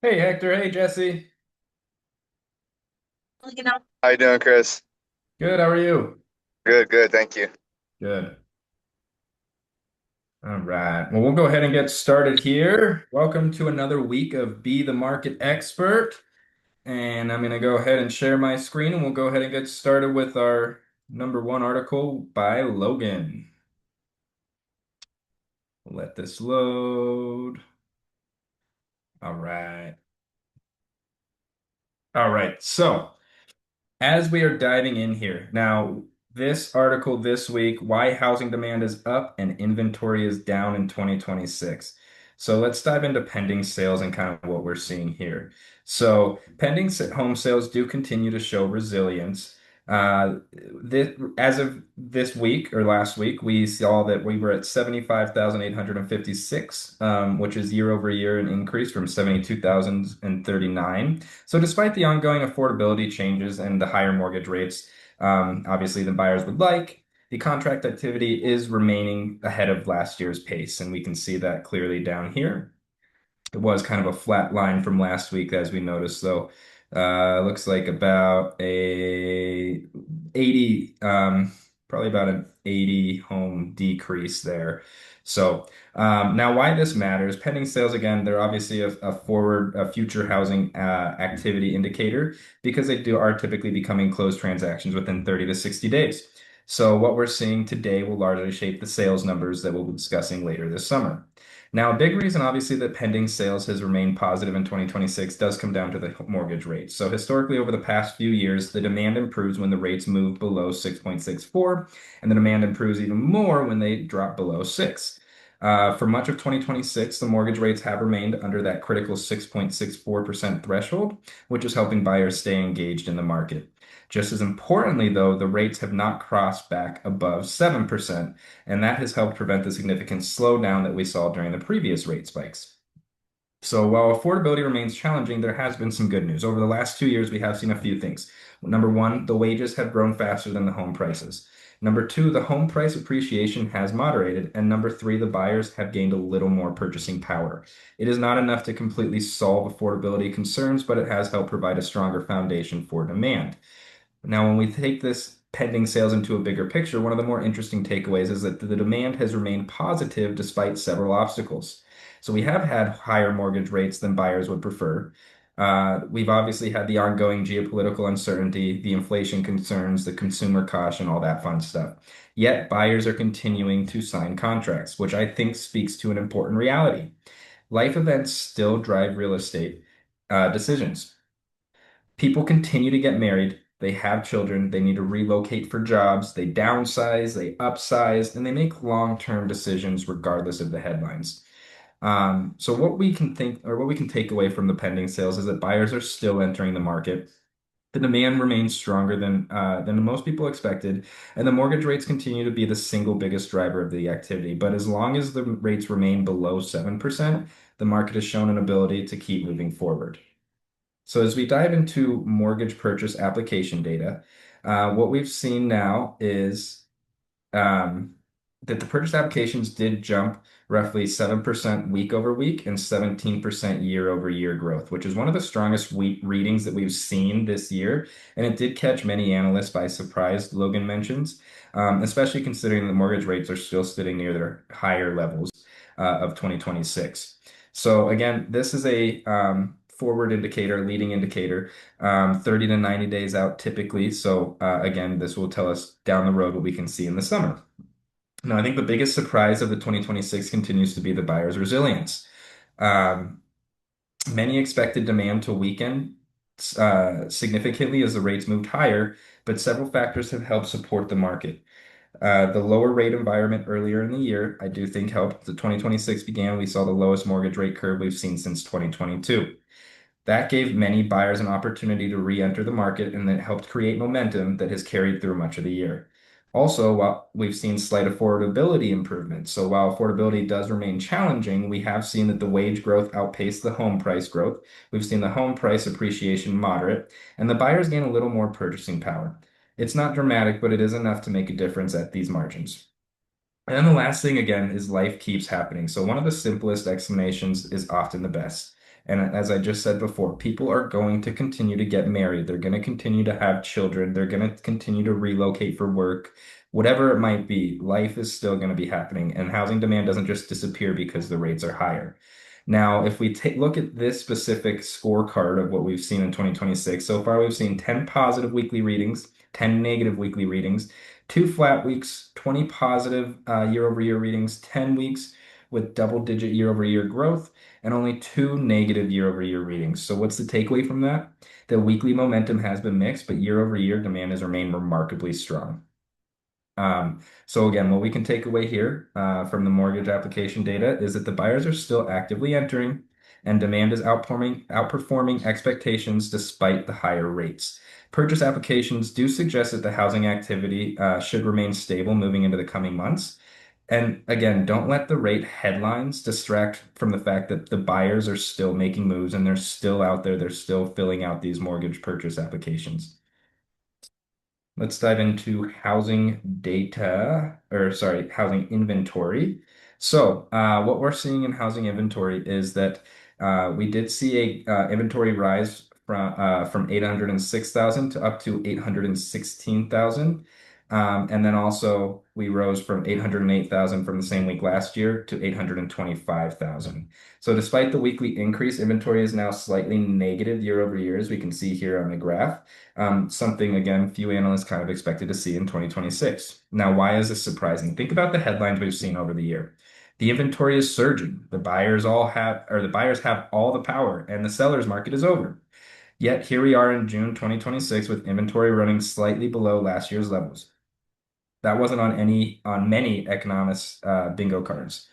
Hey Hector, hey Jesse. How you doing, Chris? Good, how are you? Good, good, thank you. Good. All right. Well, we'll go ahead and get started here. Welcome to another week of Be the Market Expert. And I'm going to go ahead and share my screen and we'll go ahead and get started with our number one article by Logan. Let this load. All right. All right. So, as we are diving in here, now, this article this week, why housing demand is up and inventory is down in 2026. So let's dive into pending sales and kind of what we're seeing here. So pending home sales do continue to show resilience. As of this week or last week, we saw that we were at 75,856, which is year over year an increase from 72,039. So despite the ongoing affordability changes and the higher mortgage rates, obviously the buyers would like, the contract activity is remaining ahead of last year's pace, and we can see that clearly down here. It was kind of a flat line from last week, as we noticed, though. Looks like about a 80, probably about an 80 home decrease there. So now why this matters, pending sales, again, they're obviously a future housing activity indicator because are typically becoming closed transactions within 30 to 60 days. So what we're seeing today will largely shape the sales numbers that we'll be discussing later this summer. Now, a big reason, obviously, that pending sales has remained positive in 2026 does come down to the mortgage rate. So, historically, over the past few years, the demand improves when the rates move below 6.64, and the demand improves even more when they drop below 6. For much of 2026, the mortgage rates have remained under that critical 6.64% threshold, which is helping buyers stay engaged in the market. Just as importantly, though, the rates have not crossed back above 7%, and that has helped prevent the significant slowdown that we saw during the previous rate spikes. So while affordability remains challenging, there has been some good news. Over the last 2 years, we have seen a few things. Number one, the wages have grown faster than the home prices. Number two, the home price appreciation has moderated. And number three, the buyers have gained a little more purchasing power. It is not enough to completely solve affordability concerns, but it has helped provide a stronger foundation for demand. Now, when we take this pending sales into a bigger picture, one of the more interesting takeaways is that the demand has remained positive despite several obstacles. So we have had higher mortgage rates than buyers would prefer. We've obviously had the ongoing geopolitical uncertainty, the inflation concerns, the consumer caution, all that fun stuff. Yet buyers are continuing to sign contracts, which I think speaks to an important reality. Life events still drive real estate decisions. People continue to get married, they have children, they need to relocate for jobs, they downsize, they upsize, and they make long-term decisions regardless of the headlines. So what we can think or what we can take away from the pending sales is that buyers are still entering the market. The demand remains stronger than most people expected, and the mortgage rates continue to be the single biggest driver of the activity. But as long as the rates remain below 7%, the market has shown an ability to keep moving forward. So as we dive into mortgage purchase application data, what we've seen now is um, that the purchase applications did jump roughly 7% week over week and 17% year over year growth, which is one of the strongest week readings that we've seen this year. And it did catch many analysts by surprise, Logan mentions, especially considering the mortgage rates are still sitting near their higher levels of 2026. So again, this is a forward indicator, leading indicator, 30 to 90 days out typically. So again, this will tell us down the road what we can see in the summer. Now, I think the biggest surprise of the 2026 continues to be the buyer's resilience. Um, Many expected demand to weaken significantly as the rates moved higher, but several factors have helped support the market. The lower rate environment earlier in the year, I do think helped. The 2026 began, we saw the lowest mortgage rate curve we've seen since 2022. That gave many buyers an opportunity to re-enter the market and that helped create momentum that has carried through much of the year. Also, while we've seen slight affordability improvements, so while affordability does remain challenging, we have seen that the wage growth outpaced the home price growth. We've seen the home price appreciation moderate, and the buyers gain a little more purchasing power. It's not dramatic, but it is enough to make a difference at these margins. And then the last thing again is life keeps happening. So one of the simplest explanations is often the best. And as I just said before, people are going to continue to get married. They're going to continue to have children. They're going to continue to relocate for work. Whatever it might be, life is still going to be happening, and housing demand doesn't just disappear because the rates are higher. Now, if we take look at this specific scorecard of what we've seen in 2026, so far we've seen 10 positive weekly readings, 10 negative weekly readings, 2 flat weeks, 20 positive year-over-year readings, 10 weeks with double-digit year-over-year growth, and only 2 negative year-over-year readings. So what's the takeaway from that? The weekly momentum has been mixed, but year-over-year demand has remained remarkably strong. So again, what we can take away here from the mortgage application data is that the buyers are still actively entering and demand is outperforming expectations despite the higher rates. Purchase applications do suggest that the housing activity should remain stable moving into the coming months. And again, don't let the rate headlines distract from the fact that the buyers are still making moves and they're still out there, they're still filling out these mortgage purchase applications. Let's dive into housing data, or sorry, housing inventory. So, what we're seeing in housing inventory is that we did see a inventory rise from 806,000 to up to 816,000. And then also we rose from 808,000 from the same week last year to 825,000. So despite the weekly increase, inventory is now slightly negative year over year, as we can see here on the graph. Something, again, few analysts kind of expected to see in 2026. Now, why is this surprising? Think about the headlines we've seen over the year. The inventory is surging. The buyers have all the power, and the seller's market is over. Yet here we are in June 2026 with inventory running slightly below last year's levels. That wasn't on many economists' bingo cards.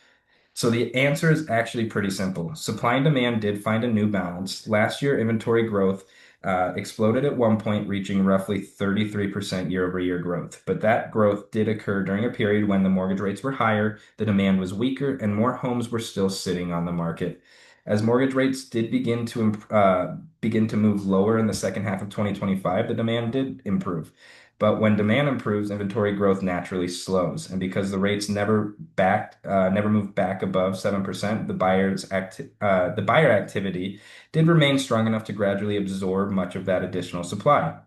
So the answer is actually pretty simple. Supply and demand did find a new balance. Last year, inventory growth exploded at one point, reaching roughly 33% year-over-year growth. But that growth did occur during a period when the mortgage rates were higher, the demand was weaker, and more homes were still sitting on the market. As mortgage rates did begin to move lower in the second half of 2025, the demand did improve. But when demand improves, inventory growth naturally slows. And because the rates never moved back above 7%, the buyer activity did remain strong enough to gradually absorb much of that additional supply.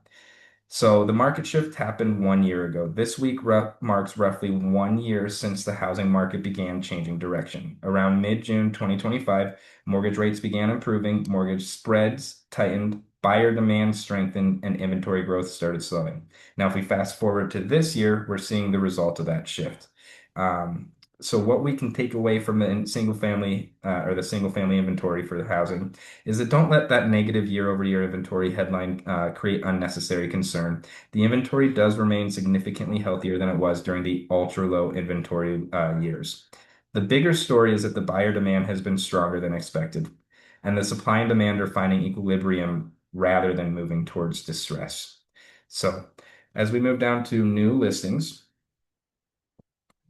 So the market shift happened 1 year ago. This week marks roughly 1 year since the housing market began changing direction. Around mid-June 2025, mortgage rates began improving, mortgage spreads tightened, buyer demand strengthened, and inventory growth started slowing. Now, if we fast forward to this year, we're seeing the result of that shift. Um, so what we can take away from the single family or the single family inventory for the housing is that don't let that negative year-over-year inventory headline create unnecessary concern. The inventory does remain significantly healthier than it was during the ultra-low inventory years. The bigger story is that the buyer demand has been stronger than expected, and the supply and demand are finding equilibrium rather than moving towards distress. So, as we move down to new listings,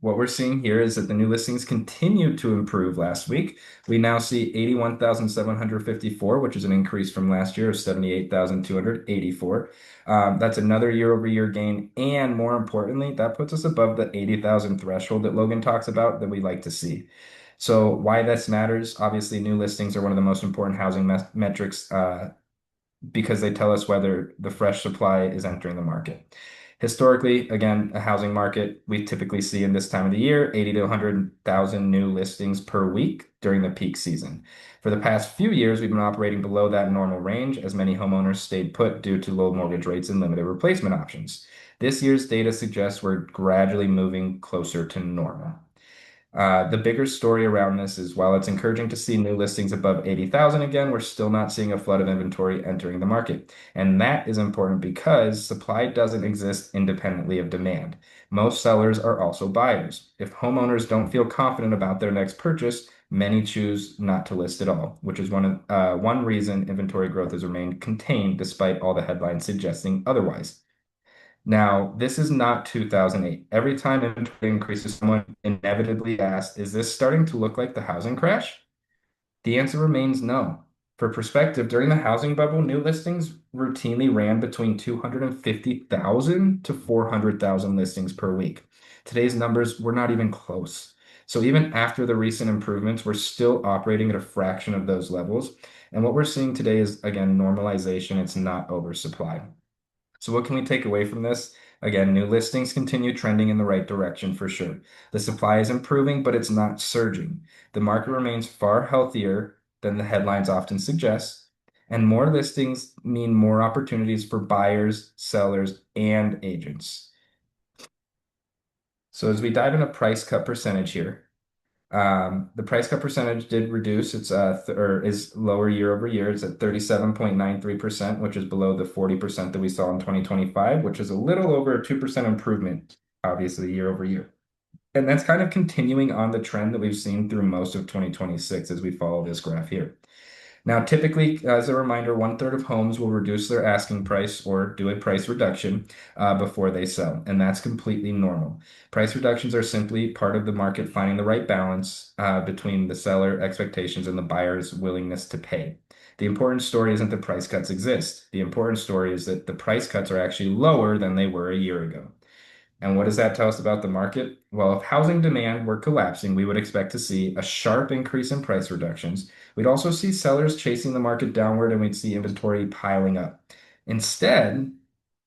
what we're seeing here is that the new listings continued to improve last week. We now see 81,754, which is an increase from last year of 78,284. That's another year-over-year gain. And more importantly, that puts us above the 80,000 threshold that Logan talks about that we like to see. So why this matters, obviously new listings are one of the most important housing metrics because they tell us whether the fresh supply is entering the market. Historically, again, a housing market, we typically see in this time of the year 80 to 100,000 new listings per week during the peak season. For the past few years, we've been operating below that normal range as many homeowners stayed put due to low mortgage rates and limited replacement options. This year's data suggests we're gradually moving closer to normal. The bigger story around this is while it's encouraging to see new listings above 80,000 again, we're still not seeing a flood of inventory entering the market. And that is important because supply doesn't exist independently of demand. Most sellers are also buyers. If homeowners don't feel confident about their next purchase, many choose not to list at all, which is one reason inventory growth has remained contained despite all the headlines suggesting otherwise. Now, this is not 2008. Every time inventory increases, someone inevitably asks, is this starting to look like the housing crash? The answer remains no. For perspective, during the housing bubble, new listings routinely ran between 250,000 to 400,000 listings per week. Today's numbers were not even close. So even after the recent improvements, we're still operating at a fraction of those levels. And what we're seeing today is, again, normalization. It's not oversupply. So what can we take away from this? Again, new listings continue trending in the right direction for sure. The supply is improving, but it's not surging. The market remains far healthier than the headlines often suggest, and more listings mean more opportunities for buyers, sellers, and agents. So as we dive into price cut percentage here, the price cut percentage did reduce. It's th or is lower year over year. It's at 37.93%, which is below the 40% that we saw in 2025, which is a little over a 2% improvement, obviously, year over year. And that's kind of continuing on the trend that we've seen through most of 2026 as we follow this graph here. Now, typically, as a reminder, one third of homes will reduce their asking price or do a price reduction before they sell, and that's completely normal. Price reductions are simply part of the market finding the right balance between the seller expectations and the buyer's willingness to pay. The important story isn't that price cuts exist. The important story is that the price cuts are actually lower than they were a year ago. And what does that tell us about the market? Well, if housing demand were collapsing, we would expect to see a sharp increase in price reductions. We'd also see sellers chasing the market downward and we'd see inventory piling up. Instead,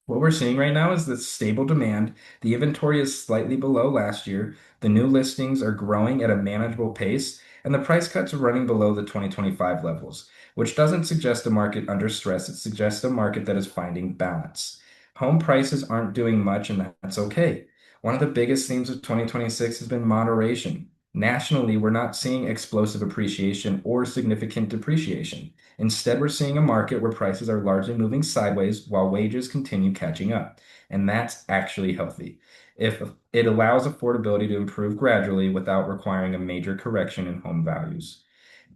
what we're seeing right now is the stable demand. The inventory is slightly below last year. The new listings are growing at a manageable pace, and the price cuts are running below the 2025 levels, which doesn't suggest a market under stress. It suggests a market that is finding balance. Home prices aren't doing much, and that's okay. One of the biggest themes of 2026 has been moderation. Nationally, we're not seeing explosive appreciation or significant depreciation. Instead, we're seeing a market where prices are largely moving sideways while wages continue catching up. And that's actually healthy. If it allows affordability to improve gradually without requiring a major correction in home values.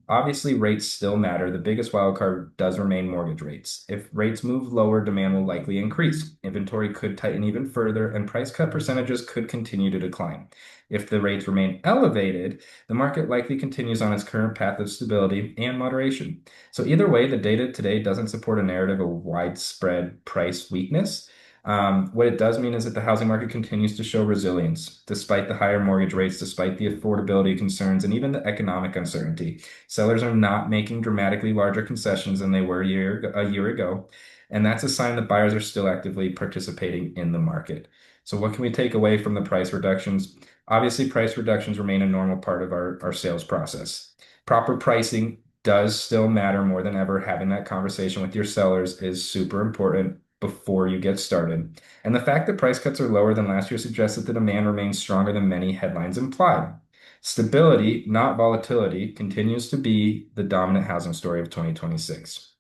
Obviously, rates still matter. The biggest wild card does remain mortgage rates. If rates move lower, demand will likely increase. Inventory could tighten even further, and price cut percentages could continue to decline. If the rates remain elevated, the market likely continues on its current path of stability and moderation. So, either way, the data today doesn't support a narrative of widespread price weakness. What it does mean is that the housing market continues to show resilience despite the higher mortgage rates, despite the affordability concerns, and even the economic uncertainty. Sellers are not making dramatically larger concessions than they were a year ago, and that's a sign that buyers are still actively participating in the market. So, what can we take away from the price reductions? Obviously, price reductions remain a normal part of our sales process. Proper pricing does still matter more than ever. Having that conversation with your sellers is super important before you get started. And the fact that price cuts are lower than last year suggests that the demand remains stronger than many headlines imply. Stability, not volatility, continues to be the dominant housing story of 2026.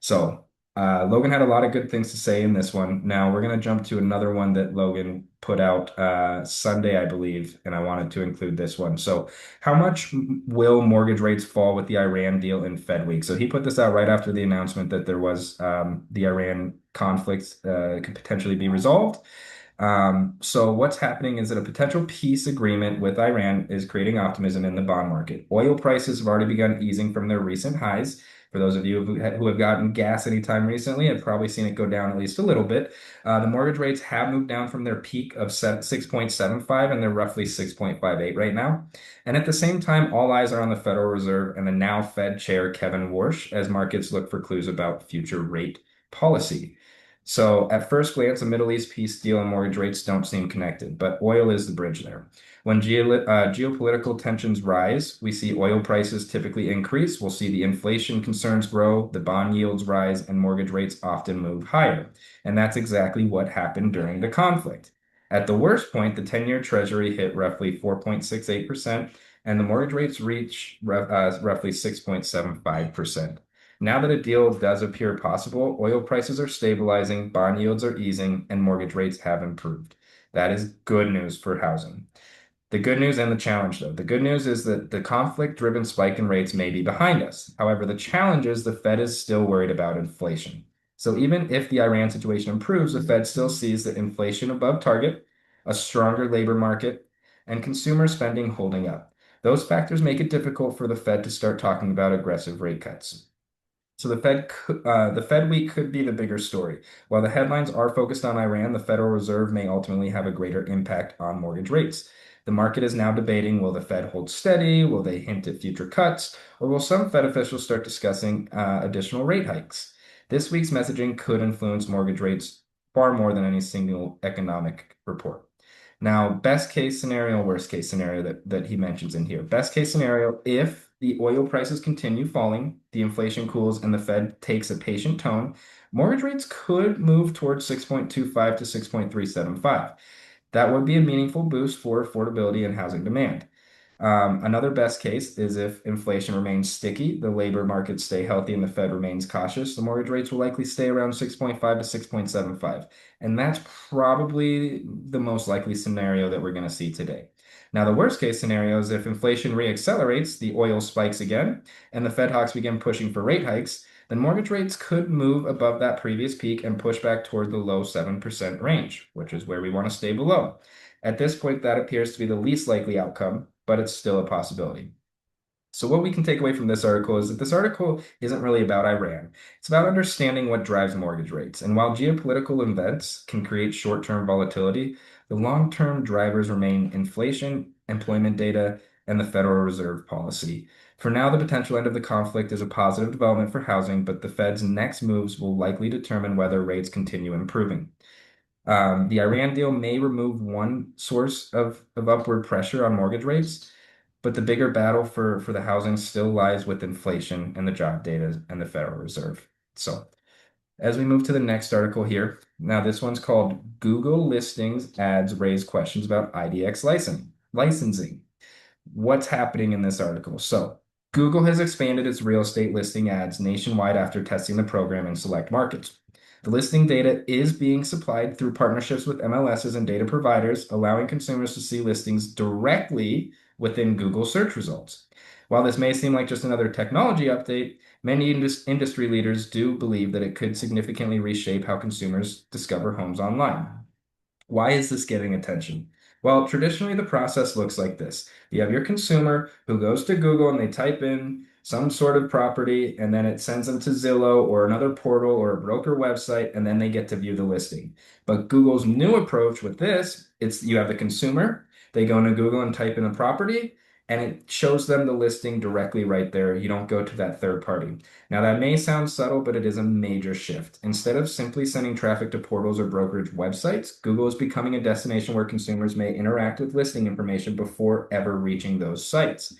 So, Logan had a lot of good things to say in this one. Now, we're going to jump to another one that Logan put out Sunday, I believe, and I wanted to include this one. So, how much will mortgage rates fall with the Iran deal in Fed week? So, he put this out right after the announcement that there was the Iran conflict could potentially be resolved. So what's happening is that a potential peace agreement with Iran is creating optimism in the bond market. Oil prices have already begun easing from their recent highs. For those of you who have gotten gas anytime recently, have probably seen it go down at least a little bit. The mortgage rates have moved down from their peak of 6.75, and they're roughly 6.58 right now. And at the same time, all eyes are on the Federal Reserve and the now Fed Chair Kevin Warsh as markets look for clues about future rate policy. So at first glance, a Middle East peace deal and mortgage rates don't seem connected, but oil is the bridge there. When geopolitical tensions rise, we see oil prices typically increase. We'll see the inflation concerns grow, the bond yields rise, and mortgage rates often move higher. And that's exactly what happened during the conflict. At the worst point, the 10-year Treasury hit roughly 4.68%, and the mortgage rates reach roughly 6.75%. Now that a deal does appear possible, oil prices are stabilizing, bond yields are easing, and mortgage rates have improved. That is good news for housing. The good news and the challenge, though. The good news is that the conflict-driven spike in rates may be behind us. However, the challenge is the Fed is still worried about inflation. So even if the Iran situation improves, the Fed still sees that inflation above target, a stronger labor market, and consumer spending holding up. Those factors make it difficult for the Fed to start talking about aggressive rate cuts. So the Fed week could be the bigger story. While the headlines are focused on Iran, the Federal Reserve may ultimately have a greater impact on mortgage rates. The market is now debating, will the Fed hold steady? Will they hint at future cuts? Or will some Fed officials start discussing additional rate hikes? This week's messaging could influence mortgage rates far more than any single economic report. Now, best case scenario, worst case scenario that he mentions in here. Best case scenario, if the oil prices continue falling, the inflation cools, and the Fed takes a patient tone, mortgage rates could move towards 6.25 to 6.375. That would be a meaningful boost for affordability and housing demand. Another best case is if inflation remains sticky, the labor markets stay healthy, and the Fed remains cautious, the mortgage rates will likely stay around 6.5 to 6.75. And that's probably the most likely scenario that we're going to see today. Now, the worst case scenario is if inflation reaccelerates, the oil spikes again, and the Fed hawks begin pushing for rate hikes, then mortgage rates could move above that previous peak and push back toward the low 7% range, which is where we want to stay below. At this point, that appears to be the least likely outcome, but it's still a possibility. So, what we can take away from this article is that this article isn't really about Iran. It's about understanding what drives mortgage rates. And while geopolitical events can create short-term volatility, the long-term drivers remain inflation, employment data, and the Federal Reserve policy. For now, the potential end of the conflict is a positive development for housing, but the Fed's next moves will likely determine whether rates continue improving. The Iran deal may remove one source of upward pressure on mortgage rates, but the bigger battle for the housing still lies with inflation and the job data and the Federal Reserve. So, as we move to the next article here, now this one's called Google Listings Ads Raise Questions About IDX Licensing. What's happening in this article? So, Google has expanded its real estate listing ads nationwide after testing the program in select markets. The listing data is being supplied through partnerships with MLSs and data providers, allowing consumers to see listings directly within Google search results. While this may seem like just another technology update, many industry leaders do believe that it could significantly reshape how consumers discover homes online. Why is this getting attention? Well, traditionally, the process looks like this. You have your consumer who goes to Google and they type in some sort of property, and then it sends them to Zillow or another portal or a broker website, and then they get to view the listing. But Google's new approach with this, it's you have the consumer, they go into Google and type in a property, and it shows them the listing directly right there. You don't go to that third party. Now, that may sound subtle, but it is a major shift. Instead of simply sending traffic to portals or brokerage websites, Google is becoming a destination where consumers may interact with listing information before ever reaching those sites.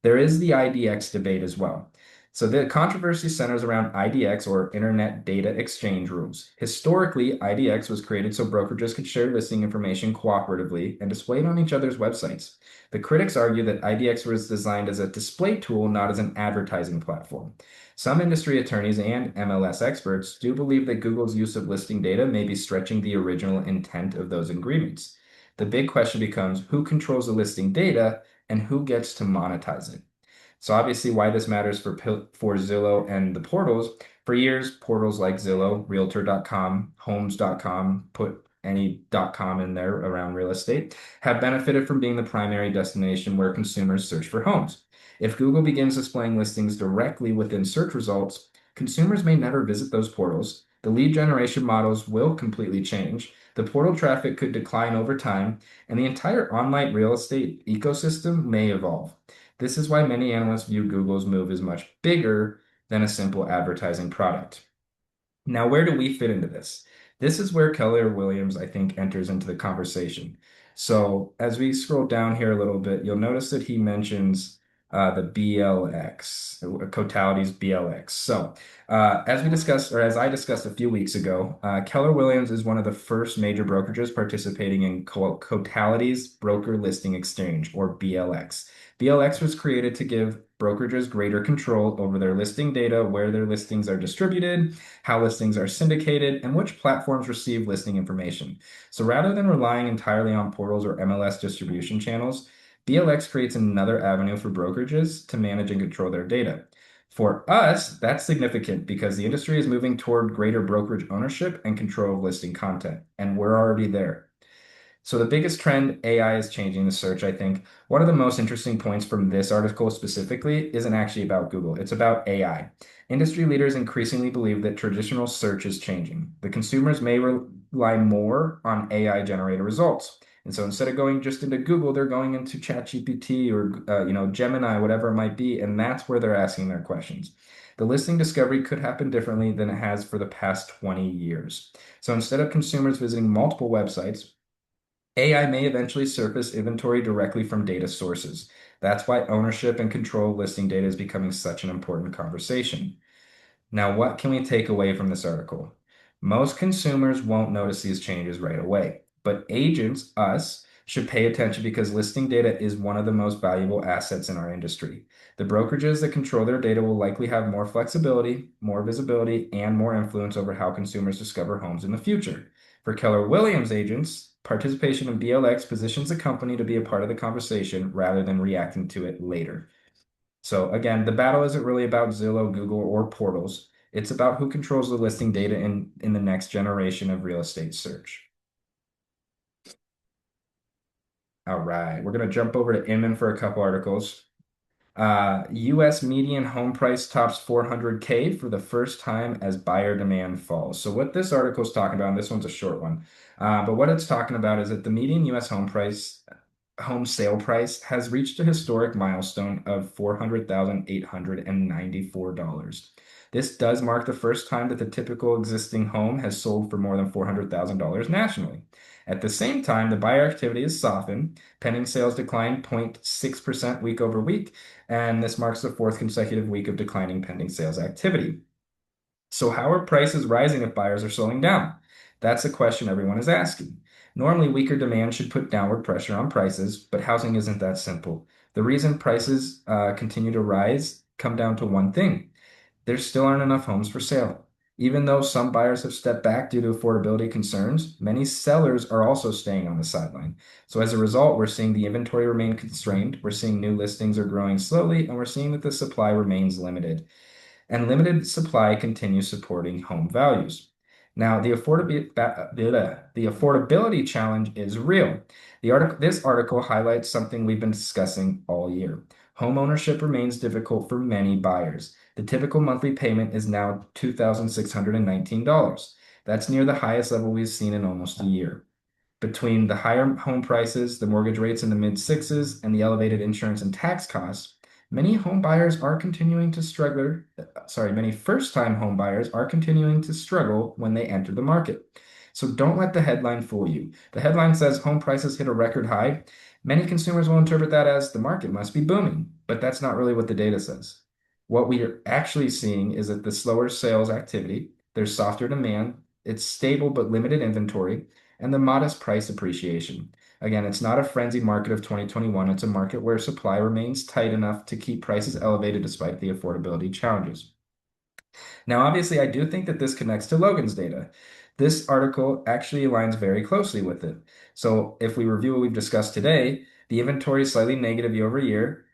There is the IDX debate as well. So the controversy centers around IDX, or Internet Data Exchange rules. Historically, IDX was created so brokerages could share listing information cooperatively and display it on each other's websites. The critics argue that IDX was designed as a display tool, not as an advertising platform. Some industry attorneys and MLS experts do believe that Google's use of listing data may be stretching the original intent of those agreements. The big question becomes who controls the listing data and who gets to monetize it. So obviously why this matters for Zillow and the portals. For years, portals like Zillow, Realtor.com, Homes.com, put any .com in there around real estate, have benefited from being the primary destination where consumers search for homes. If Google begins displaying listings directly within search results, consumers may never visit those portals. The lead generation models will completely change. The portal traffic could decline over time, and the entire online real estate ecosystem may evolve. This is why many analysts view Google's move as much bigger than a simple advertising product. Now, where do we fit into this? This is where Keller Williams, I think, enters into the conversation. So, as we scroll down here a little bit, you'll notice that he mentions the BLX, Cotality's BLX. So, as we discussed, or as I discussed a few weeks ago, Keller Williams is one of the first major brokerages participating in Cotality's Broker Listing Exchange, or BLX. BLX was created to give brokerages greater control over their listing data, where their listings are distributed, how listings are syndicated, and which platforms receive listing information. So rather than relying entirely on portals or MLS distribution channels, BLX creates another avenue for brokerages to manage and control their data. For us, that's significant because the industry is moving toward greater brokerage ownership and control of listing content, and we're already there. So the biggest trend, AI is changing the search, I think. One of the most interesting points from this article specifically isn't actually about Google. It's about AI. Industry leaders increasingly believe that traditional search is changing. The consumers may rely more on AI generated results. And so instead of going just into Google, they're going into ChatGPT or Gemini, whatever it might be, and that's where they're asking their questions. The listing discovery could happen differently than it has for the past 20 years. So instead of consumers visiting multiple websites, AI may eventually surface inventory directly from data sources. That's why ownership and control of listing data is becoming such an important conversation. Now, what can we take away from this article? Most consumers won't notice these changes right away, but agents, us, should pay attention because listing data is one of the most valuable assets in our industry. The brokerages that control their data will likely have more flexibility, more visibility, and more influence over how consumers discover homes in the future. For Keller Williams agents, participation in BLX positions the company to be a part of the conversation rather than reacting to it later. So again, the battle isn't really about Zillow, Google, or portals. It's about who controls the listing data in the next generation of real estate search. All right, we're going to jump over to Inman for a couple articles. US median home price tops 400K for the first time as buyer demand falls. So what this article is talking about, and this one's a short one, but what it's talking about is that the median US home sale price has reached a historic milestone of $400,894. This does mark the first time that the typical existing home has sold for more than $400,000 nationally. At the same time, the buyer activity has softened. Pending sales declined 0.6% week over week, and this marks the fourth consecutive week of declining pending sales activity. So, how are prices rising if buyers are slowing down? That's a question everyone is asking. Normally, weaker demand should put downward pressure on prices, but housing isn't that simple. The reason prices continue to rise come down to one thing: there still aren't enough homes for sale. Even though some buyers have stepped back due to affordability concerns, many sellers are also staying on the sideline. So as a result, we're seeing the inventory remain constrained, we're seeing new listings are growing slowly, and we're seeing that the supply remains limited, and limited supply continues supporting home values. Now, the affordability challenge is real. This article highlights something we've been discussing all year. Home ownership remains difficult for many buyers. The typical monthly payment is now $2,619. That's near the highest level we've seen in almost a year. Between the higher home prices, the mortgage rates in the mid sixes, and the elevated insurance and tax costs, many home buyers are continuing to struggle. Many first-time home buyers are continuing to struggle when they enter the market. So don't let the headline fool you. The headline says home prices hit a record high. Many consumers will interpret that as the market must be booming, but that's not really what the data says. What we are actually seeing is that the slower sales activity, there's softer demand, it's stable but limited inventory, and the modest price appreciation. Again, it's not a frenzied market of 2021. It's a market where supply remains tight enough to keep prices elevated despite the affordability challenges. Now, obviously, I do think that this connects to Logan's data. This article actually aligns very closely with it. So, if we review what we've discussed today, the inventory is slightly negative year over year.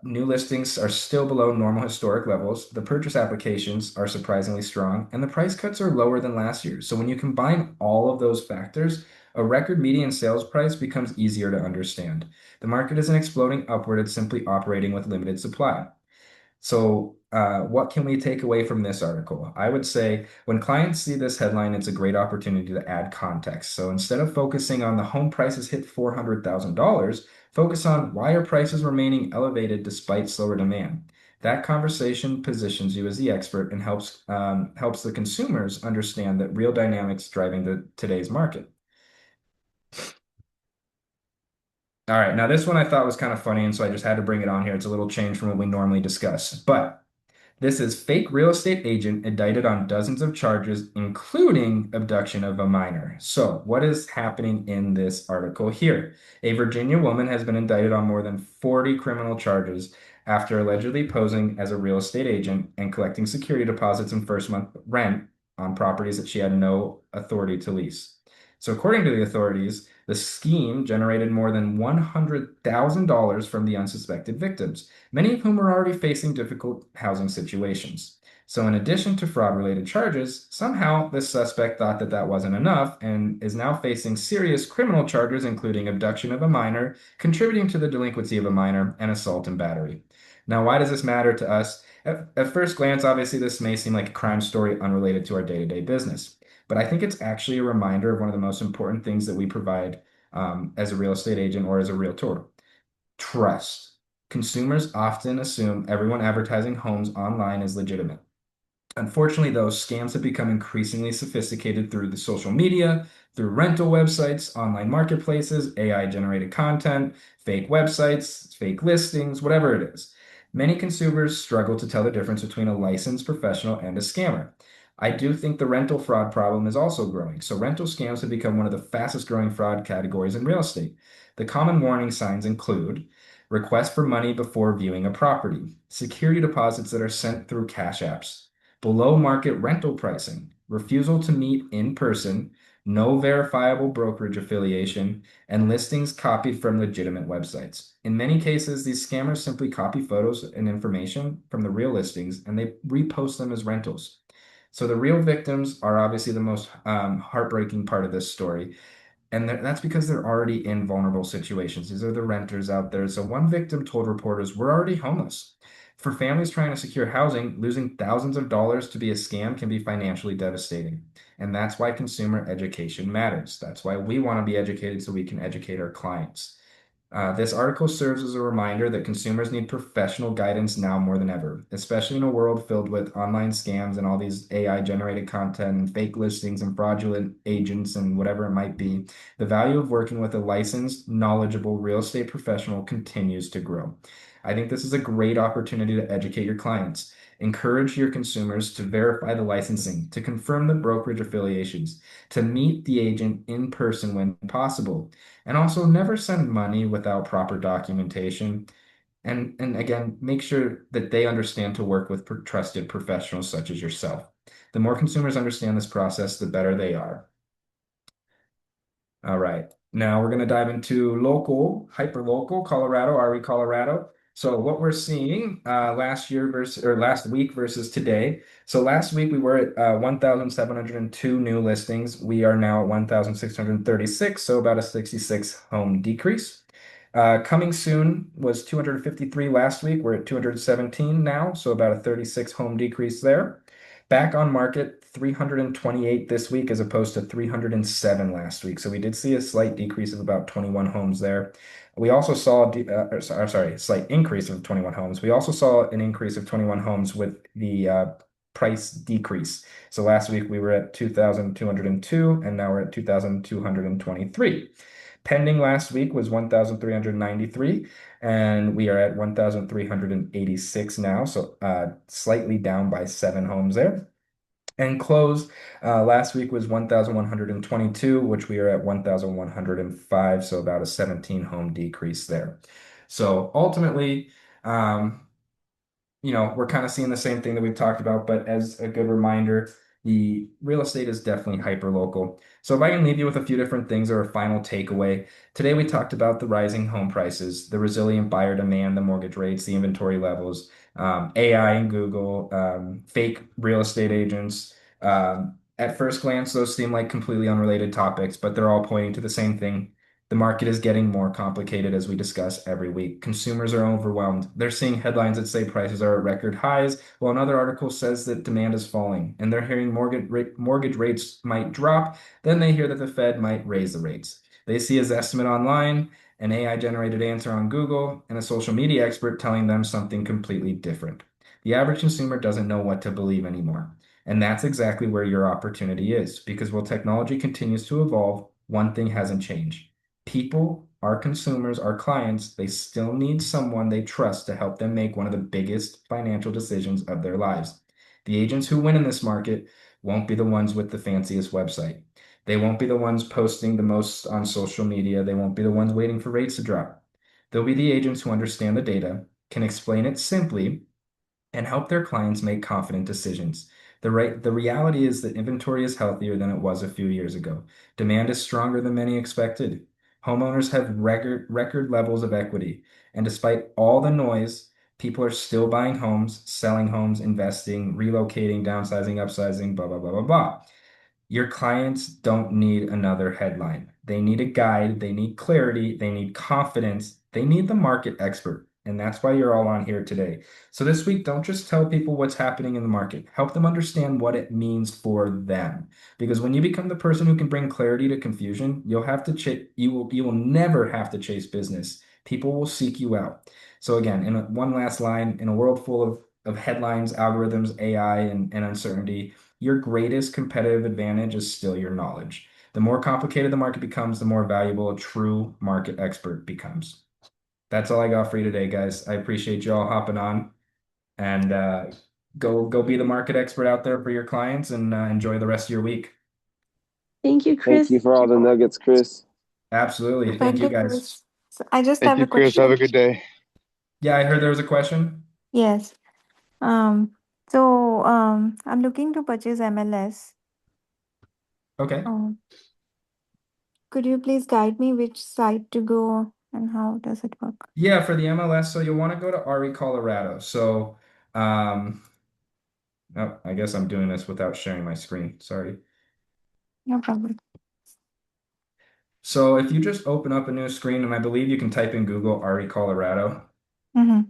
New listings are still below normal historic levels. The purchase applications are surprisingly strong, and the price cuts are lower than last year. So, when you combine all of those factors, a record median sales price becomes easier to understand. The market isn't exploding upward, it's simply operating with limited supply. So, what can we take away from this article? I would say when clients see this headline, it's a great opportunity to add context. So instead of focusing on the home prices hit $400,000, focus on why are prices remaining elevated despite slower demand. That conversation positions you as the expert and helps the consumers understand that real dynamics driving today's market. All right, now this one I thought was kind of funny, and so I just had to bring it on here. It's a little change from what we normally discuss, but this is fake real estate agent indicted on dozens of charges, including abduction of a minor. So, what is happening in this article here? A Virginia woman has been indicted on more than 40 criminal charges after allegedly posing as a real estate agent and collecting security deposits and first month rent on properties that she had no authority to lease. So, according to the authorities, the scheme generated more than $100,000 from the unsuspected victims, many of whom were already facing difficult housing situations. So, in addition to fraud-related charges, somehow the suspect thought that that wasn't enough and is now facing serious criminal charges, including abduction of a minor, contributing to the delinquency of a minor, and assault and battery. Now, why does this matter to us? At first glance, obviously, this may seem like a crime story unrelated to our day-to-day business, but I think it's actually a reminder of one of the most important things that we provide as a real estate agent or as a realtor. Trust. Consumers often assume everyone advertising homes online is legitimate. Unfortunately, though, scams have become increasingly sophisticated through the social media, through rental websites, online marketplaces, AI generated content, fake websites, fake listings, whatever it is. Many consumers struggle to tell the difference between a licensed professional and a scammer. I do think the rental fraud problem is also growing. So, rental scams have become one of the fastest growing fraud categories in real estate. The common warning signs include requests for money before viewing a property, security deposits that are sent through cash apps, below market rental pricing, refusal to meet in person, no verifiable brokerage affiliation, and listings copied from legitimate websites. In many cases, these scammers simply copy photos and information from the real listings and they repost them as rentals. So the real victims are obviously the most heartbreaking part of this story. And that's because they're already in vulnerable situations. These are the renters out there. So one victim told reporters, "We're already homeless." For families trying to secure housing, losing thousands of dollars to be a scam can be financially devastating. And that's why consumer education matters. That's why we want to be educated so we can educate our clients. This article serves as a reminder that consumers need professional guidance now more than ever, especially in a world filled with online scams and all these AI generated content and fake listings and fraudulent agents and whatever it might be. The value of working with a licensed, knowledgeable real estate professional continues to grow. I think this is a great opportunity to educate your clients. Encourage your consumers to verify the licensing, to confirm the brokerage affiliations, to meet the agent in person when possible, and also never send money without proper documentation. And again, make sure that they understand to work with trusted professionals such as yourself. The more consumers understand this process, the better they are. All right. Now we're going to dive into local, hyper local, Colorado, RE Colorado. So what we're seeing last year versus or last week versus today. So last week we were at 1,702 new listings. We are now at 1,636, so about a 66 home decrease. Coming soon was 253 last week. We're at 217 now, so about a 36 home decrease there. Back on market, 328 this week as opposed to 307 last week. So we did see a slight decrease of about 21 homes there. We also saw, sorry, a slight increase of 21 homes. We also saw an increase of 21 homes with the price decrease. So last week we were at 2,202 and now we're at 2,223. Pending last week was 1,393, and we are at 1,386 now, so slightly down by 7 homes there. And close last week was 1,122, which we are at 1,105, so about a 17 home decrease there. So ultimately, um, we're kind of seeing the same thing that we've talked about, but as a good reminder, the real estate is definitely hyper local. So if I can leave you with a few different things or a final takeaway, today we talked about the rising home prices, the resilient buyer demand, the mortgage rates, the inventory levels, AI and Google, fake real estate agents. At first glance, those seem like completely unrelated topics, but they're all pointing to the same thing. The market is getting more complicated as we discuss every week. Consumers are overwhelmed. They're seeing headlines that say prices are at record highs, while another article says that demand is falling. And they're hearing mortgage rates might drop, then they hear that the Fed might raise the rates. They see his estimate online, an AI generated answer on Google, and a social media expert telling them something completely different. The average consumer doesn't know what to believe anymore. And that's exactly where your opportunity is, because while technology continues to evolve, one thing hasn't changed. People, our consumers, our clients, they still need someone they trust to help them make one of the biggest financial decisions of their lives. The agents who win in this market won't be the ones with the fanciest website. They won't be the ones posting the most on social media. They won't be the ones waiting for rates to drop. They'll be the agents who understand the data, can explain it simply, and help their clients make confident decisions. The reality is that inventory is healthier than it was a few years ago. Demand is stronger than many expected. Homeowners have record levels of equity. And despite all the noise, people are still buying homes, selling homes, investing, relocating, downsizing, upsizing, blah, blah, blah, blah, blah. Your clients don't need another headline. They need a guide, they need clarity, they need confidence, they need the market expert. And that's why you're all on here today. So this week, don't just tell people what's happening in the market. Help them understand what it means for them. Because when you become the person who can bring clarity to confusion, you will never have to chase business. People will seek you out. So again, one last line, in a world full of headlines, algorithms, AI, and uncertainty, your greatest competitive advantage is still your knowledge. The more complicated the market becomes, the more valuable a true market expert becomes. That's all I got for you today, guys. I appreciate you all hopping on and go be the market expert out there for your clients and enjoy the rest of your week. Thank you, Thank you Chris. for all the nuggets, Chris. Absolutely. Thank Thank you, you, guys. Chris. So I just Thank have you, a Chris. Have a question. good day. Yeah, I heard there was a question. Yes. I'm looking to purchase MLS. Okay. Um, could you please guide me which site to go and how does it work? Yeah, for the MLS, so you'll want to go to RE Colorado. So, um, oh, I guess I'm doing this without sharing my screen. Sorry. No problem. So if you just open up a new screen, and I believe you can type in Google RE Colorado. Mm-hmm.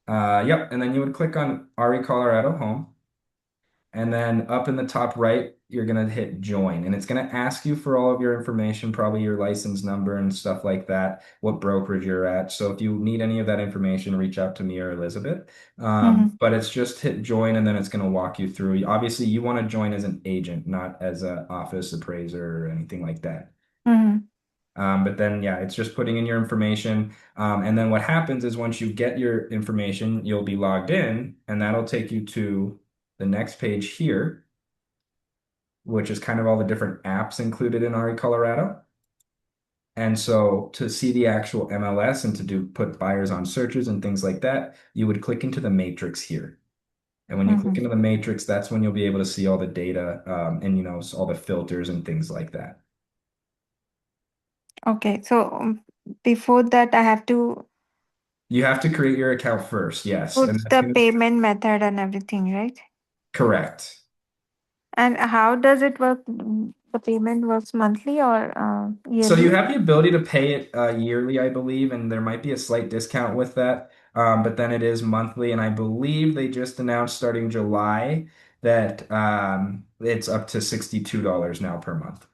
Yep, and then you would click on RE Colorado Home. And then up in the top right, you're going to hit join. And it's going to ask you for all of your information, probably your license number and stuff like that, what brokerage you're at. So if you need any of that information, reach out to me or Elizabeth. Mm-hmm. But it's just hit join and then it's going to walk you through. Obviously, you want to join as an agent, not as an office appraiser or anything like that. Mm-hmm. But then, yeah, it's just putting in your information. And then what happens is once you get your information, you'll be logged in, and that'll take you to the next page here, which is kind of all the different apps included in RE Colorado. And so to see the actual MLS and to do put buyers on searches and things like that, you would click into the matrix here. And when you click Mm-hmm. into the matrix, that's when you'll be able to see all the data and all the filters and things like that. Okay. Before that, I have to You have to create your account first, yes. put And that's the gonna payment method and everything, right? correct. And how does it work? The payment works monthly or So you yearly? have the ability to pay it yearly, I believe, and there might be a slight discount with that. But then it is monthly, and I believe they just announced starting July that it's up to $62 now per month.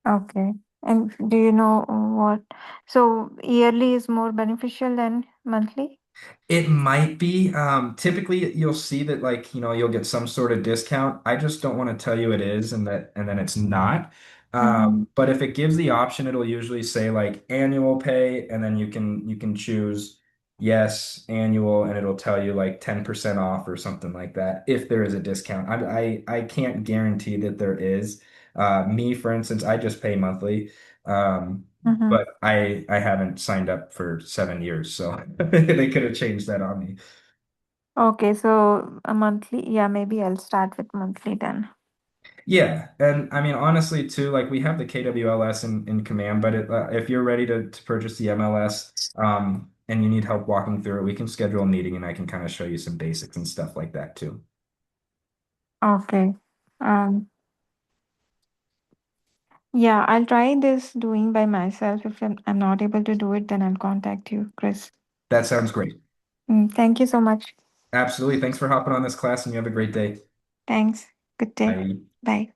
Okay. And do you know what? So yearly is more beneficial than monthly? It might be. Typically, you'll see that you'll get some sort of discount. I just don't want to tell you it is and then it's not. Mm-hmm. But if it gives the option, it'll usually say like annual pay, and then you can choose yes, annual, and it'll tell you like 10% off or something like that if there is a discount. I can't guarantee that there is. Me, for instance, I just pay monthly. Mm-hmm. But I haven't signed up for 7 years, so they could have changed that on me. Okay, so a monthly, yeah, maybe I'll start with monthly then. Yeah, and I mean honestly too, like we have the KWLS in command, but if you're ready to purchase the MLS, and you need help walking through it, we can schedule a meeting and I can kind of show you some basics and stuff like that too. Okay. Um, yeah, I'll try this doing by myself. If I'm not able to do it, then I'll contact you, Chris. That sounds great. Thank you so much. Absolutely. Thanks for hopping on this class, and you have a great day. Thanks. Good day. Bye. Bye.